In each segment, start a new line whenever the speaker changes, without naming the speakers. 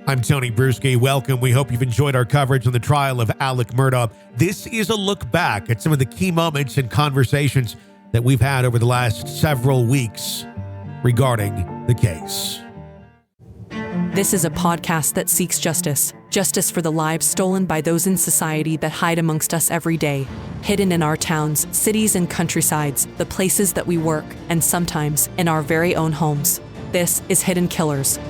I'm Tony Bruschi. Welcome. We hope you've enjoyed our coverage on the trial of Alex Murdaugh. This is a look back at some of the key moments and conversations that we've had over the last several weeks regarding the case.
This is a podcast that seeks justice. Justice for the lives stolen by those in society that hide amongst us every day. Hidden in our towns, cities, and countrysides, the places that we work, and sometimes in our very own homes. This is Hidden Killers.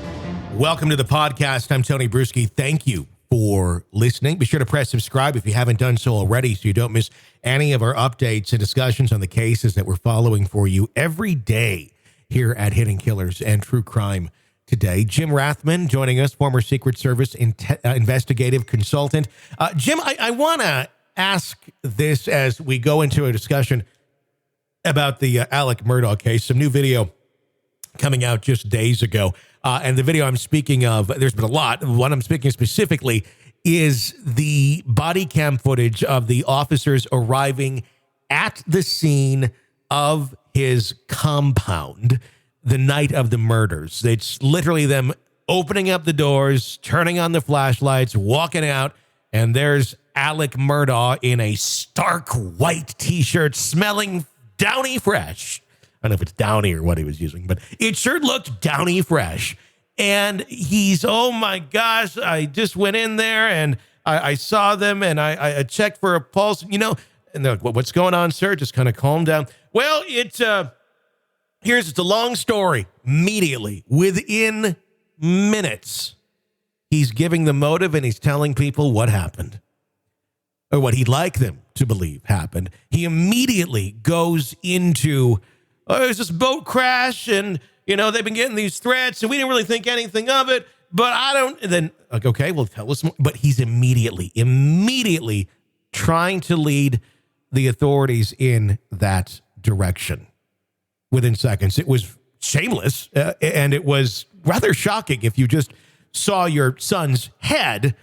Welcome to the podcast. I'm Tony Bruschi. Thank you for listening. Be sure to press subscribe if you haven't done so already so you don't miss any of our updates and discussions on the cases that we're following for you every day here at Hidden Killers and True Crime Today. Jim Rathmann joining us, former Secret Service investigative consultant. Jim, I want to ask this as we go into a discussion about the Alex Murdaugh case. Some new video coming out just days ago. And the video I'm speaking of, there's been a lot. What I'm speaking specifically is the body cam footage of the officers arriving at the scene of his compound the night of the murders. It's literally them opening up the doors, turning on the flashlights, walking out, and there's Alex Murdaugh in a stark white T-shirt, smelling downy fresh. I don't know if it's downy or what he was using, but it sure looked downy fresh. And he's, oh my gosh, I just went in there and I saw them and I checked for a pulse, and they're like, what's going on, sir? Just kind of calm down. Well, it's a long story. Immediately, within minutes, he's giving the motive and he's telling people what happened or what he'd like them to believe happened. He immediately goes into, there's this boat crash and, they've been getting these threats and we didn't really think anything of it, but I don't. And then, okay, well, tell us more. But he's immediately trying to lead the authorities in that direction within seconds. It was shameless and it was rather shocking if you just saw your son's head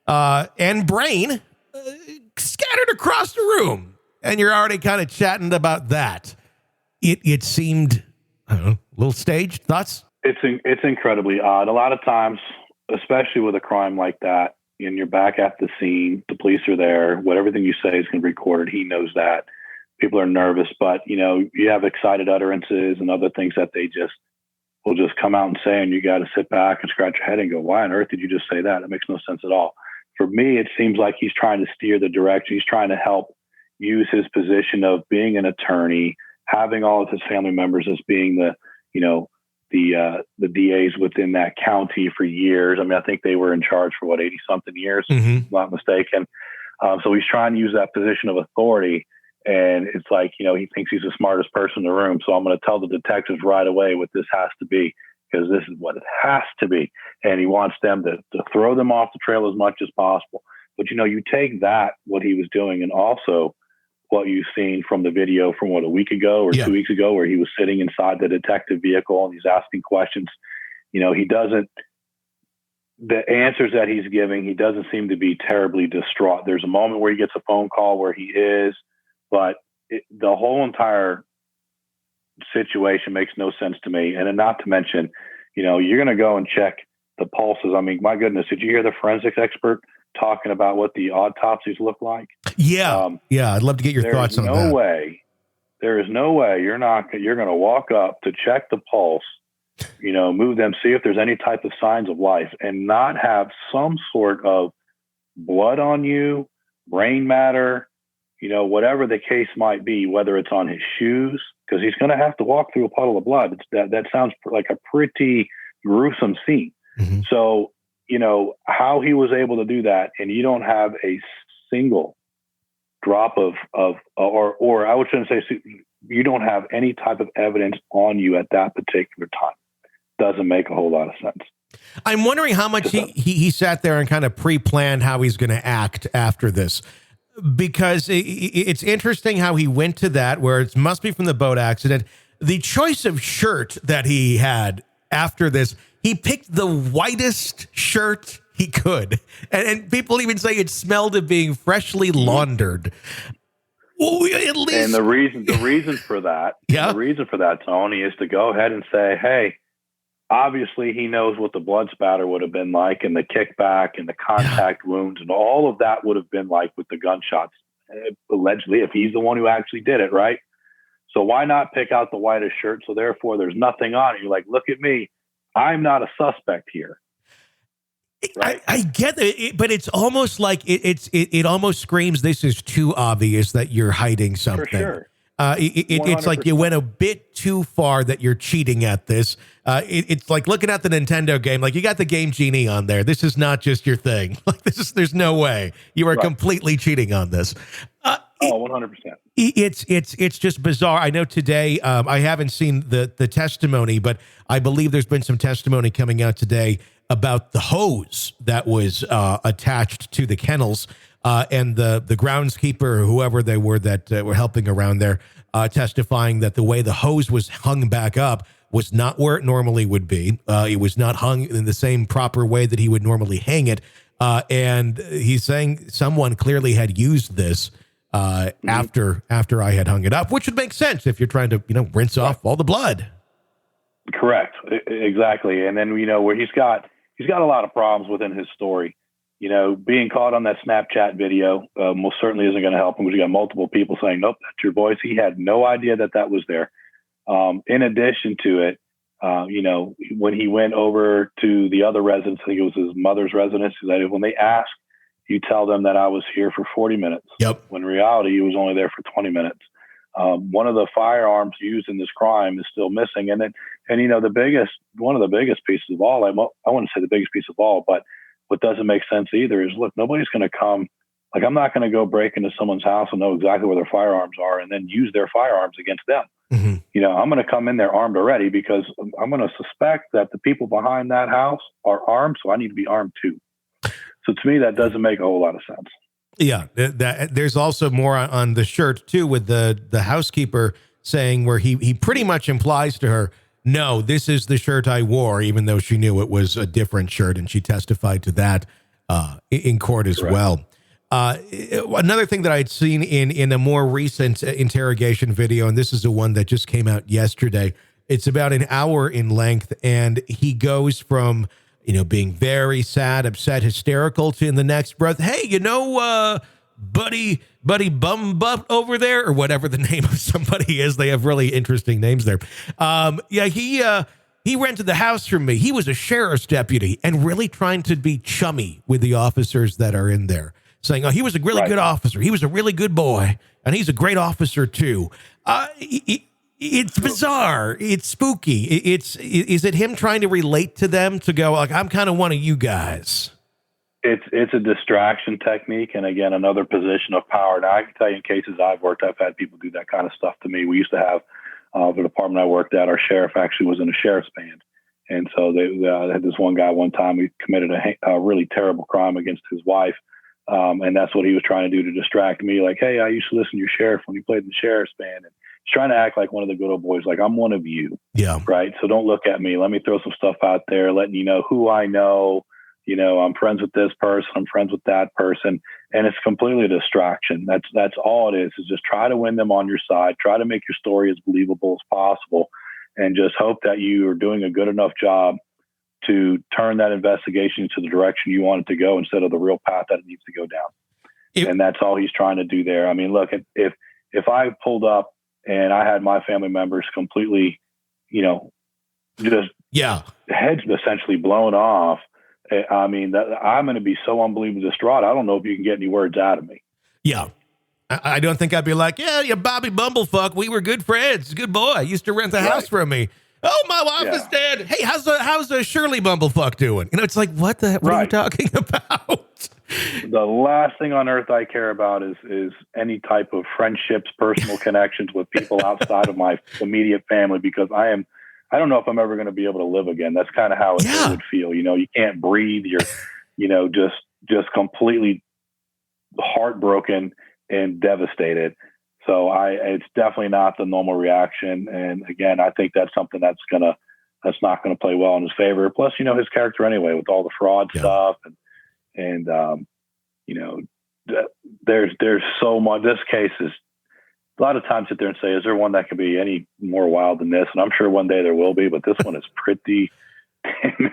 and brain scattered across the room and you're already kind of chatting about that. It seemed, I don't know, a little staged. Thoughts?
It's incredibly odd. A lot of times, especially with a crime like that, and you're back at the scene, the police are there, everything you say is going to be recorded. He knows that. People are nervous, but, you have excited utterances and other things that they will just come out and say, and you got to sit back and scratch your head and go, why on earth did you just say that? It makes no sense at all. For me, it seems like he's trying to steer the direction. He's trying to help use his position of being an attorney, having all of his family members as being the DAs within that county for years. I mean, I think they were in charge for 80 something years, if I'm not mistaken. So he's trying to use that position of authority. And it's like, he thinks he's the smartest person in the room. So I'm going to tell the detectives right away what this has to be, because this is what it has to be. And he wants them to throw them off the trail as much as possible. But, you take that, what he was doing, and also what you've seen from the video from a week ago or 2 weeks ago, where he was sitting inside the detective vehicle and he's asking questions. The answers that he's giving, he doesn't seem to be terribly distraught. There's a moment where he gets a phone call where he is, but the whole entire situation makes no sense to me. And then not to mention, you're going to go and check the pulses. I mean, my goodness, did you hear the forensics expert talking about what the autopsies look like?
Yeah. I'd love to get your thoughts on that.
There is no way you're going to walk up to check the pulse, move them, see if there's any type of signs of life, and not have some sort of blood on you, brain matter, whatever the case might be, whether it's on his shoes, because he's going to have to walk through a puddle of blood. That sounds like a pretty gruesome scene. Mm-hmm. So, how he was able to do that, and you don't have a single drop or I shouldn't say, you don't have any type of evidence on you at that particular time. Doesn't make a whole lot of sense.
I'm wondering how much he sat there and kind of pre-planned how he's going to act after this, because it's interesting how he went to that, where it must be from the boat accident. The choice of shirt that he had after this, he picked the whitest shirt he could. And people even say it smelled of being freshly laundered. Well, at least.
And the reason for that, the reason for that, Tony, is to go ahead and say, hey, obviously he knows what the blood spatter would have been like, and the kickback and the contact wounds and all of that would have been like with the gunshots, allegedly, if he's the one who actually did it, right? So why not pick out the whitest shirt? So therefore there's nothing on it. You're like, look at me. I'm not a suspect here. Right?
I get it, but it's almost like it almost screams this is too obvious that you're hiding something.
For sure.
It's like you went a bit too far that you're cheating at this. It's like looking at the Nintendo game, like you got the Game Genie on there. This is not just your thing. Like there's no way you are completely cheating on this.
100%.
It's just bizarre. I know today, I haven't seen the testimony, but I believe there's been some testimony coming out today about the hose that was attached to the kennels. And the groundskeeper or whoever they were that were helping around there testifying that the way the hose was hung back up was not where it normally would be. It was not hung in the same proper way that he would normally hang it. And he's saying someone clearly had used this after I had hung it up, which would make sense if you're trying to, rinse off all the blood.
Correct. Exactly. And then, where he's got a lot of problems within his story. Being caught on that Snapchat video most certainly isn't going to help him, because you got multiple people saying, nope, that's your voice. He had no idea that was there. In addition to it, when he went over to the other residence, I think it was his mother's residence, that when they asked, you tell them that I was here for 40 minutes.
Yep.
When in reality, he was only there for 20 minutes. One of the firearms used in this crime is still missing. And one of the biggest pieces of all, I wouldn't say the biggest piece of all, but what doesn't make sense either is, look, nobody's going to come. Like, I'm not going to go break into someone's house and know exactly where their firearms are and then use their firearms against them.
Mm-hmm.
I'm going to come in there armed already, because I'm going to suspect that the people behind that house are armed. So I need to be armed too. So to me, that doesn't make a whole lot of sense.
Yeah. There's also more on the shirt too, with the housekeeper saying where he pretty much implies to her, no, this is the shirt I wore, even though she knew it was a different shirt, and she testified to that in court as well. Another thing that I'd seen in a more recent interrogation video, and this is the one that just came out yesterday, it's about an hour in length, and he goes from, being very sad, upset, hysterical to, in the next breath, hey, buddy bum butt over there, or whatever the name of somebody is. They have really interesting names there. He rented the house from me. He was a sheriff's deputy, and really trying to be chummy with the officers that are in there, saying, oh, he was a really good officer. He was a really good boy, and he's a great officer too. It's bizarre. It's spooky. Is it him trying to relate to them, to go like, I'm kind of one of you guys?
It's a distraction technique, and again, another position of power. Now, I can tell you, in cases I've worked, I've had people do that kind of stuff to me. We used to have the department I worked at, our sheriff actually was in a sheriff's band, and so they had this one guy one time. He committed a really terrible crime against his wife, and that's what he was trying to do to distract me. Like, hey, I used to listen to your sheriff when he played in the sheriff's band, and he's trying to act like one of the good old boys, like I'm one of you.
Yeah. Right.
So don't look at me. Let me throw some stuff out there, letting you know who I know. I'm friends with this person, I'm friends with that person. And it's completely a distraction. That's all it is just try to win them on your side, try to make your story as believable as possible, and just hope that you are doing a good enough job to turn that investigation into the direction you want it to go, instead of the real path that it needs to go down. And that's all he's trying to do there. I mean, look, if I pulled up and I had my family members completely, just heads essentially blown off, I mean, I'm going to be so unbelievably distraught. I don't know if you can get any words out of me. Yeah.
I don't think I'd be like, yeah, Bobby Bumblefuck. We were good friends. Good boy. Used to rent the house from me. Oh, my wife is dead. Hey, how's Shirley Bumblefuck doing? It's like, what are you talking about?
The last thing on earth I care about is any type of friendships, personal connections with people outside of my immediate family, because I don't know if I'm ever going to be able to live again. That's kind of how it would feel. You can't breathe. You're, just completely heartbroken and devastated. So it's definitely not the normal reaction. And again, I think that's something that's not going to play well in his favor. Plus, his character anyway, with all the fraud stuff and there's so much. This case is, a lot of times sit there and say, is there one that could be any more wild than this? And I'm sure one day there will be, but this one is pretty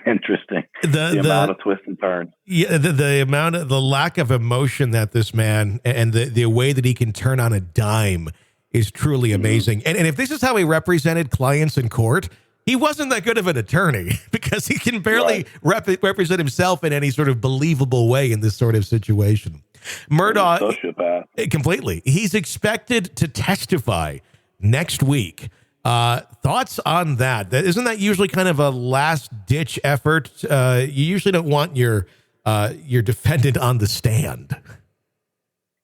interesting. The amount of twists and turns.
Yeah, the lack of emotion that this man and the way that he can turn on a dime is truly amazing. And if this is how he represented clients in court, he wasn't that good of an attorney because he can barely represent himself in any sort of believable way in this sort of situation. Murdaugh, completely. He's expected to testify next week. Thoughts on that? Isn't that usually kind of a last-ditch effort? You usually don't want your defendant on the stand.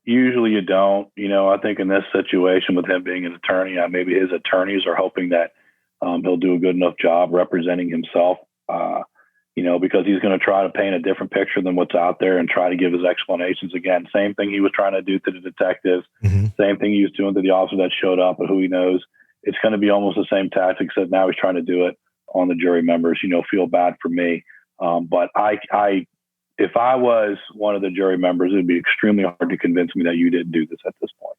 Usually you don't. I think in this situation with him being an attorney, maybe his attorneys are hoping that he'll do a good enough job representing himself, because he's going to try to paint a different picture than what's out there and try to give his explanations. Again, same thing he was trying to do to the detectives, same thing he was doing to the officer that showed up and who he knows. It's going to be almost the same tactics that now he's trying to do it on the jury members, feel bad for me. But if I was one of the jury members, it would be extremely hard to convince me that you didn't do this at this point.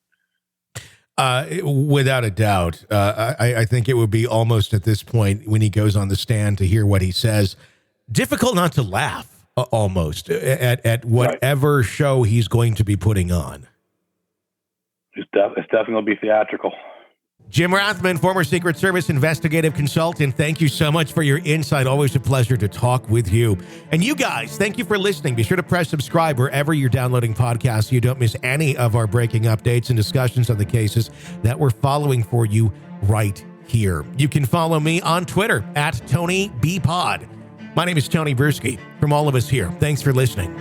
Without a doubt. I think it would be almost at this point when he goes on the stand to hear what he says, difficult not to laugh almost at whatever show he's going to be putting on.
It's definitely going to be theatrical.
Jim Rathmann, former Secret Service investigative consultant, thank you so much for your insight. Always a pleasure to talk with you. And you guys, thank you for listening. Be sure to press subscribe wherever you're downloading podcasts so you don't miss any of our breaking updates and discussions on the cases that we're following for you right here. You can follow me on Twitter @TonyBPod. My name is Tony Bruschi. From all of us here, thanks for listening.